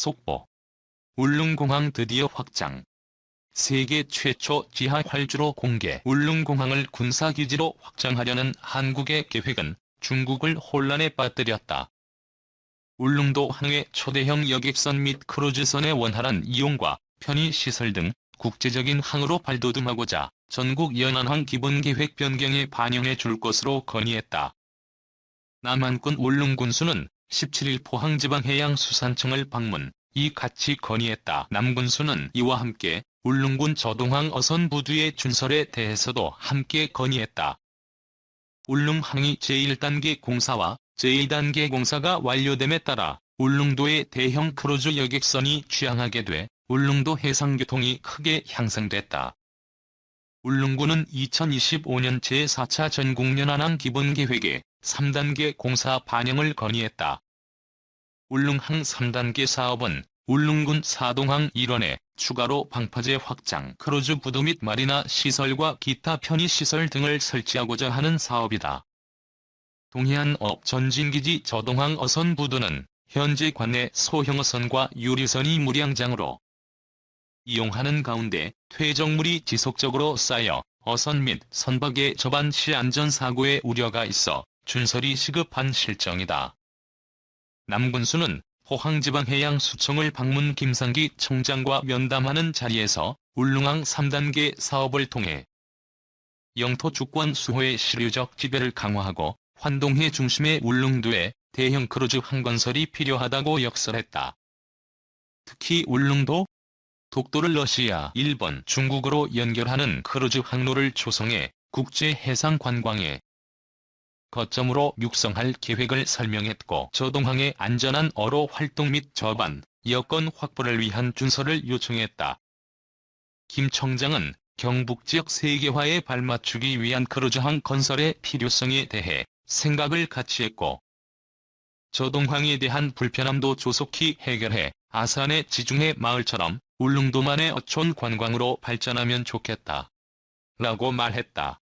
속보. 울릉공항 드디어 확장. 세계 최초 지하 활주로 공개. 울릉공항을 군사기지로 확장하려는 한국의 계획은 중국을 혼란에 빠뜨렸다. 울릉도 항해 초대형 여객선 및 크루즈선의 원활한 이용과 편의시설 등 국제적인 항으로 발돋움하고자 전국 연안항 기본계획 변경에 반영해 줄 것으로 건의했다. 남한군 울릉군수는 17일 포항지방해양수산청을 방문, 이 같이 건의했다. 남군수는 이와 함께 울릉군 저동항 어선부두의 준설에 대해서도 함께 건의했다. 울릉항이 제1단계 공사와 제2단계 공사가 완료됨에 따라 울릉도의 대형 크루즈 여객선이 취항하게 돼 울릉도 해상교통이 크게 향상됐다. 울릉군은 2025년 제4차 전국연안항 기본계획에 3단계 공사 반영을 건의했다. 울릉항 3단계 사업은 울릉군 사동항 일원에 추가로 방파제 확장, 크루즈 부두 및 마리나 시설과 기타 편의시설 등을 설치하고자 하는 사업이다. 동해안업 전진기지 저동항 어선부두는 현재 관내 소형어선과 유리선이 무량장으로 이용하는 가운데 퇴적물이 지속적으로 쌓여 어선 및 선박의 접안 시 안전사고의 우려가 있어 준설이 시급한 실정이다. 남군수는 포항지방해양수청을 방문 김상기 청장과 면담하는 자리에서 울릉항 3단계 사업을 통해 영토 주권 수호의 실효적 지배를 강화하고 환동해 중심의 울릉도에 대형 크루즈 항건설이 필요하다고 역설했다. 특히 울릉도, 독도를 러시아, 일본, 중국으로 연결하는 크루즈 항로를 조성해 국제 해상 관광에 거점으로 육성할 계획을 설명했고 저동항의 안전한 어로 활동 및 접안, 여건 확보를 위한 준설을 요청했다. 김 청장은 경북지역 세계화에 발맞추기 위한 크루즈항 건설의 필요성에 대해 생각을 같이 했고 저동항에 대한 불편함도 조속히 해결해 아산의 지중해 마을처럼 울릉도만의 어촌 관광으로 발전하면 좋겠다. 라고 말했다.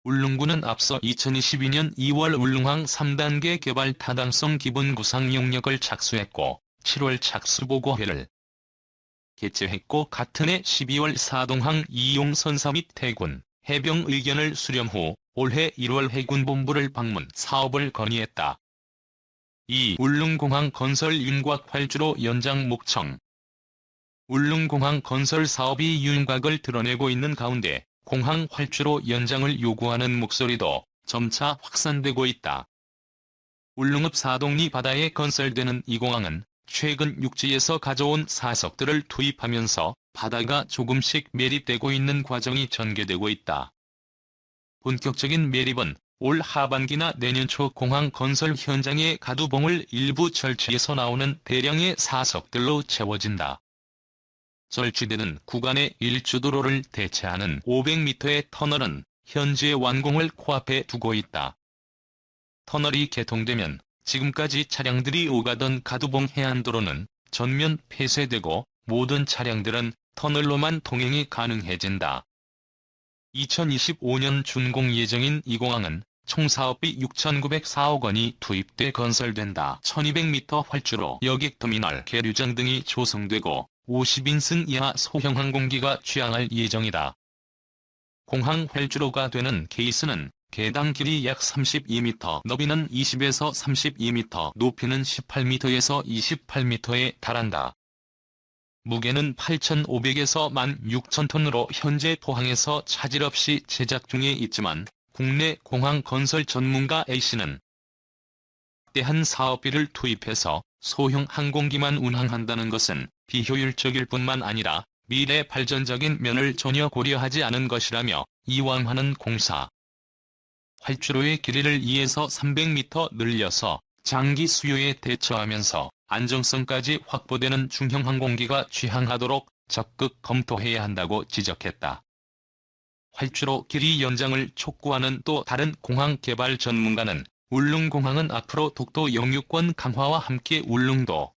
울릉군은 앞서 2022년 2월 울릉항 3단계 개발 타당성 기본 구상 용역을 착수했고 7월 착수보고회를 개최했고 같은 해 12월 사동항 이용 선사 및 해군, 해병 의견을 수렴 후 올해 1월 해군본부를 방문 사업을 건의했다. 이 울릉공항 건설 윤곽 활주로 연장 목청. 울릉공항 건설 사업이 윤곽을 드러내고 있는 가운데 공항 활주로 연장을 요구하는 목소리도 점차 확산되고 있다. 울릉읍 사동리 바다에 건설되는 이 공항은 최근 육지에서 가져온 사석들을 투입하면서 바다가 조금씩 매립되고 있는 과정이 전개되고 있다. 본격적인 매립은 올 하반기나 내년 초 공항 건설 현장의 가두봉을 일부 절취해서 나오는 대량의 사석들로 채워진다. 절취되는 구간의 일주도로를 대체하는 500m의 터널은 현재 완공을 코앞에 두고 있다. 터널이 개통되면 지금까지 차량들이 오가던 가두봉 해안도로는 전면 폐쇄되고 모든 차량들은 터널로만 통행이 가능해진다. 2025년 준공 예정인 이 공항은 총 사업비 6,904억 원이 투입돼 건설된다. 1,200m 활주로 여객터미널 계류장 등이 조성되고 50인승 이하 소형 항공기가 취항할 예정이다. 공항 활주로가 되는 케이스는 개당 길이 약 32m, 너비는 20에서 32m, 높이는 18m에서 28m에 달한다. 무게는 8,500에서 16,000톤으로 현재 포항에서 차질 없이 제작 중에 있지만 국내 공항 건설 전문가 A씨는 대한 사업비를 투입해서 소형 항공기만 운항한다는 것은 비효율적일 뿐만 아니라 미래 발전적인 면을 전혀 고려하지 않은 것이라며 이왕 하는 공사 활주로의 길이를 2에서 300m 늘려서 장기 수요에 대처하면서 안정성까지 확보되는 중형 항공기가 취항하도록 적극 검토해야 한다고 지적했다. 활주로 길이 연장을 촉구하는 또 다른 공항 개발 전문가는 울릉공항은 앞으로 독도 영유권 강화와 함께 울릉도,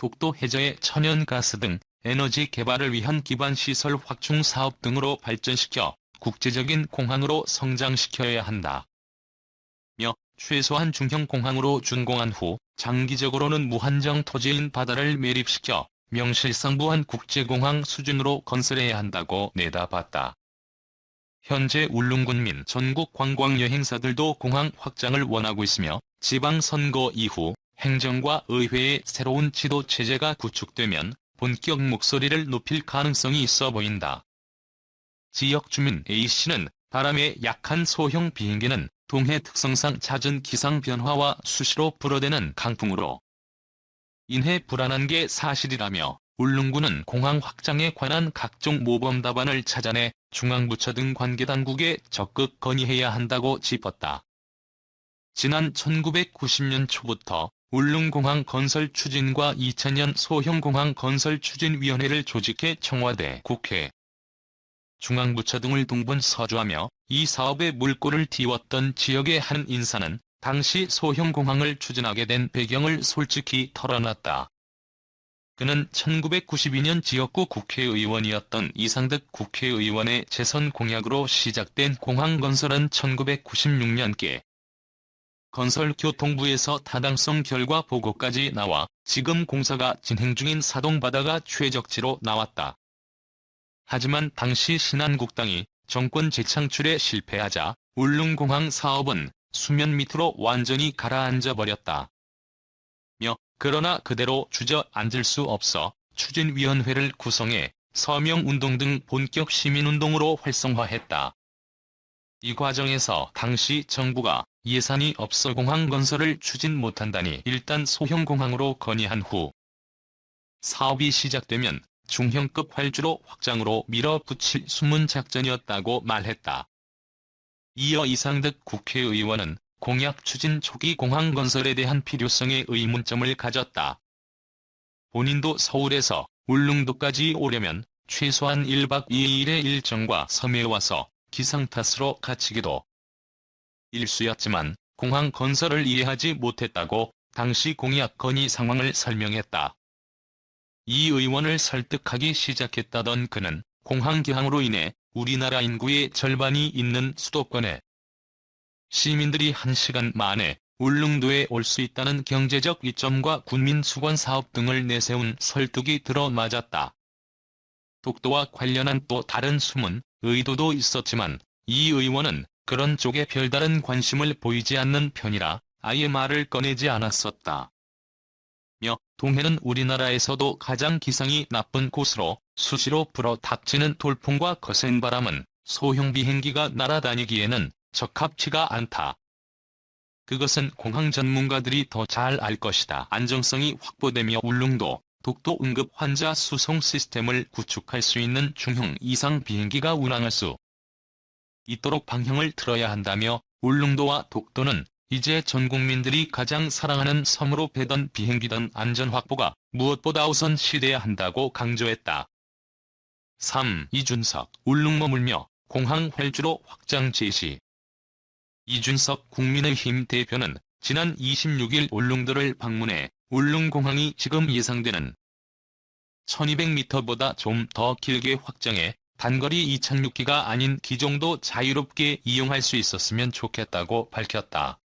독도 해저의 천연가스 등 에너지 개발을 위한 기반시설 확충 사업 등으로 발전시켜 국제적인 공항으로 성장시켜야 한다. 며 최소한 중형 공항으로 준공한 후 장기적으로는 무한정 토지인 바다를 매립시켜 명실상부한 국제공항 수준으로 건설해야 한다고 내다봤다. 현재 울릉군 민 전국 관광여행사들도 공항 확장을 원하고 있으며 지방선거 이후 행정과 의회의 새로운 지도체제가 구축되면 본격 목소리를 높일 가능성이 있어 보인다. 지역 주민 A씨는 바람에 약한 소형 비행기는 동해 특성상 잦은 기상 변화와 수시로 불어대는 강풍으로 인해 불안한 게 사실이라며 울릉군은 공항 확장에 관한 각종 모범 답안을 찾아내 중앙부처 등 관계당국에 적극 건의해야 한다고 짚었다. 지난 1990년 초부터 울릉공항 건설 추진과 2000년 소형공항 건설 추진위원회를 조직해 청와대, 국회, 중앙부처 등을 동분서주하며 이 사업에 물꼬를 띄웠던 지역의 한 인사는 당시 소형공항을 추진하게 된 배경을 솔직히 털어놨다. 그는 1992년 지역구 국회의원이었던 이상득 국회의원의 재선 공약으로 시작된 공항 건설은 1996년께 건설교통부에서 타당성 결과 보고까지 나와 지금 공사가 진행 중인 사동바다가 최적지로 나왔다. 하지만 당시 신한국당이 정권 재창출에 실패하자 울릉공항 사업은 수면 밑으로 완전히 가라앉아 버렸다. 그러나 그대로 주저앉을 수 없어 추진위원회를 구성해 서명운동 등 본격 시민운동으로 활성화했다. 이 과정에서 당시 정부가 예산이 없어 공항 건설을 추진 못한다니 일단 소형공항으로 건의한 후 사업이 시작되면 중형급 활주로 확장으로 밀어붙일 숨은 작전이었다고 말했다. 이어 이상득 국회의원은 공약 추진 초기 공항 건설에 대한 필요성에 의문점을 가졌다. 본인도 서울에서 울릉도까지 오려면 최소한 1박 2일의 일정과 섬에 와서 기상 탓으로 갇히기도 일쑤였지만 공항 건설을 이해하지 못했다고 당시 공약 건의 상황을 설명했다. 이 의원을 설득하기 시작했다던 그는 공항 개항으로 인해 우리나라 인구의 절반이 있는 수도권에 시민들이 1시간 만에 울릉도에 올 수 있다는 경제적 이점과 군민 수건 사업 등을 내세운 설득이 들어맞았다. 독도와 관련한 또 다른 숨은 의도도 있었지만 이 의원은 그런 쪽에 별다른 관심을 보이지 않는 편이라 아예 말을 꺼내지 않았었다. 동해는 우리나라에서도 가장 기상이 나쁜 곳으로 수시로 불어 닥치는 돌풍과 거센 바람은 소형 비행기가 날아다니기에는 적합치가 않다. 그것은 공항 전문가들이 더 잘 알 것이다. 안정성이 확보되며 울릉도, 독도 응급 환자 수송 시스템을 구축할 수 있는 중형 이상 비행기가 운항할 수 있도록 방향을 틀어야 한다며 울릉도와 독도는 이제 전 국민들이 가장 사랑하는 섬으로 배던 비행기던 안전 확보가 무엇보다 우선시돼야 한다고 강조했다. 3. 이준석, 울릉 머물며 공항 활주로 확장 제시. 이준석 국민의힘 대표는 지난 26일 울릉도를 방문해 울릉공항이 지금 예상되는 1200m보다 좀 더 길게 확장해 단거리 2006기가 아닌 기종도 자유롭게 이용할 수 있었으면 좋겠다고 밝혔다.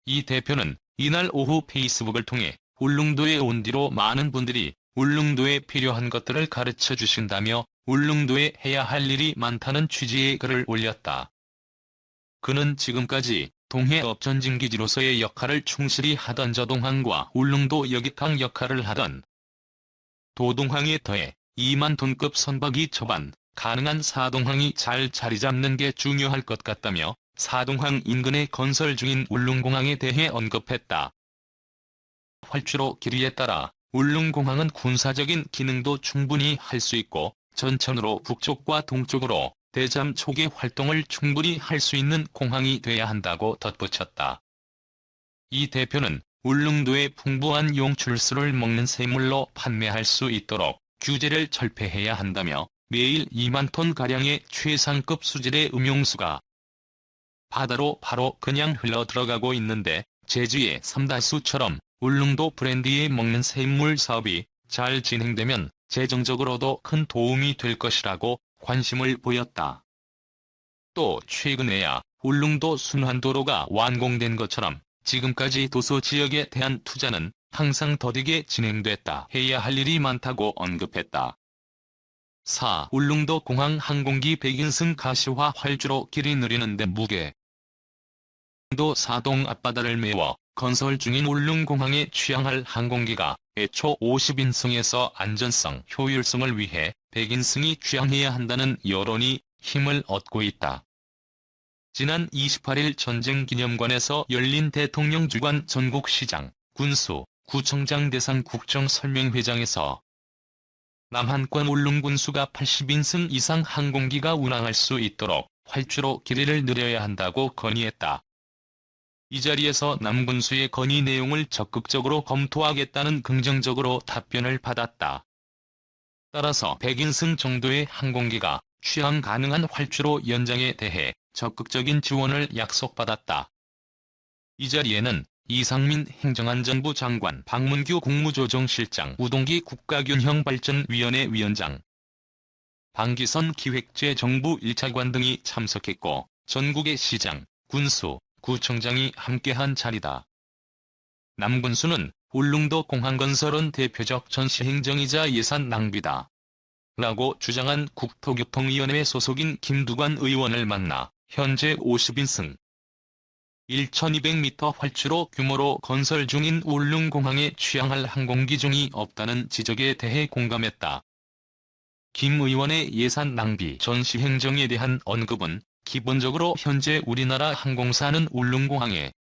이 대표는 이날 오후 페이스북을 통해 울릉도에 온 뒤로 많은 분들이 울릉도에 필요한 것들을 가르쳐 주신다며 울릉도에 해야 할 일이 많다는 취지의 글을 올렸다. 그는 지금까지 동해업전진기지로서의 역할을 충실히 하던 저동항과 울릉도 여객항 역할을 하던 도동항에 더해 2만 톤급 선박이 접안 가능한 사동항이 잘 자리 잡는 게 중요할 것 같다며 사동항 인근에 건설 중인 울릉공항에 대해 언급했다. 활주로 길이에 따라 울릉공항은 군사적인 기능도 충분히 할 수 있고 전천으로 북쪽과 동쪽으로 대잠 초계 활동을 충분히 할 수 있는 공항이 돼야 한다고 덧붙였다. 이 대표는 울릉도의 풍부한 용출수를 먹는 샘물로 판매할 수 있도록 규제를 철폐해야 한다며 매일 2만 톤가량의 최상급 수질의 음용수가 바다로 바로 그냥 흘러들어가고 있는데 제주의 삼다수처럼 울릉도 브랜디에 먹는 샘물 사업이 잘 진행되면 재정적으로도 큰 도움이 될 것이라고 관심을 보였다. 또 최근에야 울릉도 순환도로가 완공된 것처럼 지금까지 도서 지역에 대한 투자는 항상 더디게 진행됐다. 해야 할 일이 많다고 언급했다. 4. 울릉도 공항 항공기 백인승 가시화 활주로 길이 느리는데 무게. 도 사동 앞바다를 메워 건설 중인 울릉공항에 취항할 항공기가 애초 50인승에서 안전성, 효율성을 위해 100인승이 취항해야 한다는 여론이 힘을 얻고 있다. 지난 28일 전쟁기념관에서 열린 대통령 주관 전국시장, 군수, 구청장 대상 국정설명회장에서 남한권 울릉군수가 80인승 이상 항공기가 운항할 수 있도록 활주로 길이를 늘려야 한다고 건의했다. 이 자리에서 남군수의 건의 내용을 적극적으로 검토하겠다는 긍정적으로 답변을 받았다. 따라서 100인승 정도의 항공기가 취항 가능한 활주로 연장에 대해 적극적인 지원을 약속받았다. 이 자리에는 이상민 행정안전부 장관, 박문규 국무조정실장, 우동기 국가균형발전위원회 위원장, 방기선 기획재정부 1차관 등이 참석했고 전국의 시장, 군수, 구청장이 함께한 자리다. 남군수는 울릉도 공항 건설은 대표적 전시행정이자 예산 낭비다. 라고 주장한 국토교통위원회 소속인 김두관 의원을 만나 현재 50인승 1200m 활주로 규모로 건설 중인 울릉공항에 취항할 항공기 중이 없다는 지적에 대해 공감했다. 김 의원의 예산 낭비 전시행정에 대한 언급은 기본적으로 현재 우리나라 항공사는 울릉공항에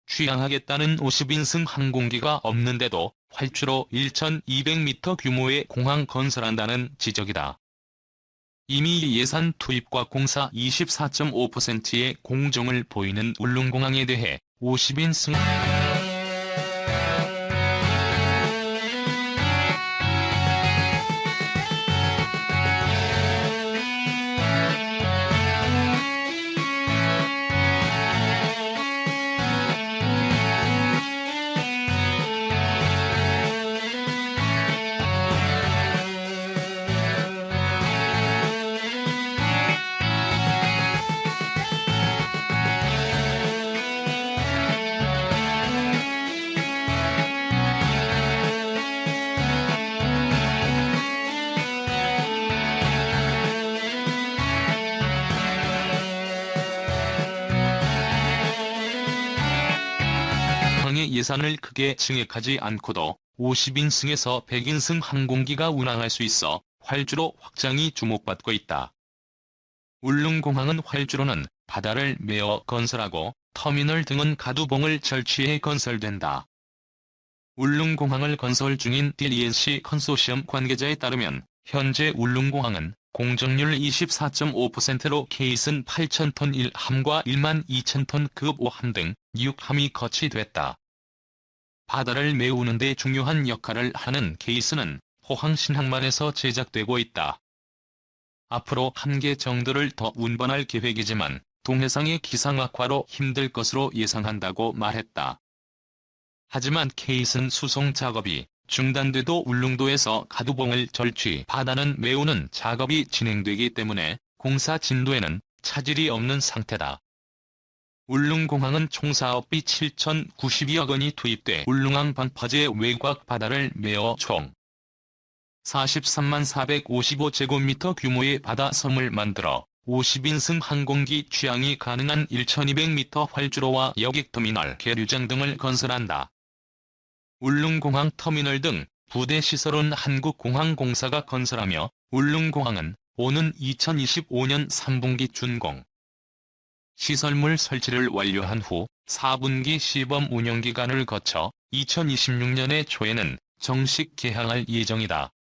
취항하겠다는 50인승 항공기가 없는데도 활주로 1200m 규모의 공항 건설한다는 지적이다. 이미 예산 투입과 공사 24.5%의 공정을 보이는 울릉공항에 대해 50인승 공항의 예산을 크게 증액하지 않고도 50인승에서 100인승 항공기가 운항할 수 있어 활주로 확장이 주목받고 있다. 울릉공항은 활주로는 바다를 메어 건설하고 터미널 등은 가두봉을 절취해 건설된다. 울릉공항을 건설 중인 DLNC 컨소시엄 관계자에 따르면 현재 울릉공항은 공정률 24.5%로 케이슨 8,000톤 1함과 12,000톤 급 5함 등 6함이 거치됐다. 바다를 메우는 데 중요한 역할을 하는 케이스는 포항 신항만에서 제작되고 있다. 앞으로 1개 정도를 더 운반할 계획이지만 동해상의 기상 악화로 힘들 것으로 예상한다고 말했다. 하지만 케이슨 수송 작업이 중단돼도 울릉도에서 가두봉을 절취, 바다는 메우는 작업이 진행되기 때문에 공사 진도에는 차질이 없는 상태다. 울릉공항은 총 사업비 7,092억 원이 투입돼 울릉항 방파제 외곽 바다를 메어 총 43만 455제곱미터 규모의 바다섬을 만들어 50인승 항공기 취항이 가능한 1200m 활주로와 여객터미널, 계류장 등을 건설한다. 울릉공항 터미널 등 부대 시설은 한국공항공사가 건설하며 울릉공항은 오는 2025년 3분기 준공. 시설물 설치를 완료한 후 4분기 시범 운영 기간을 거쳐 2026년의 초에는 정식 개항할 예정이다.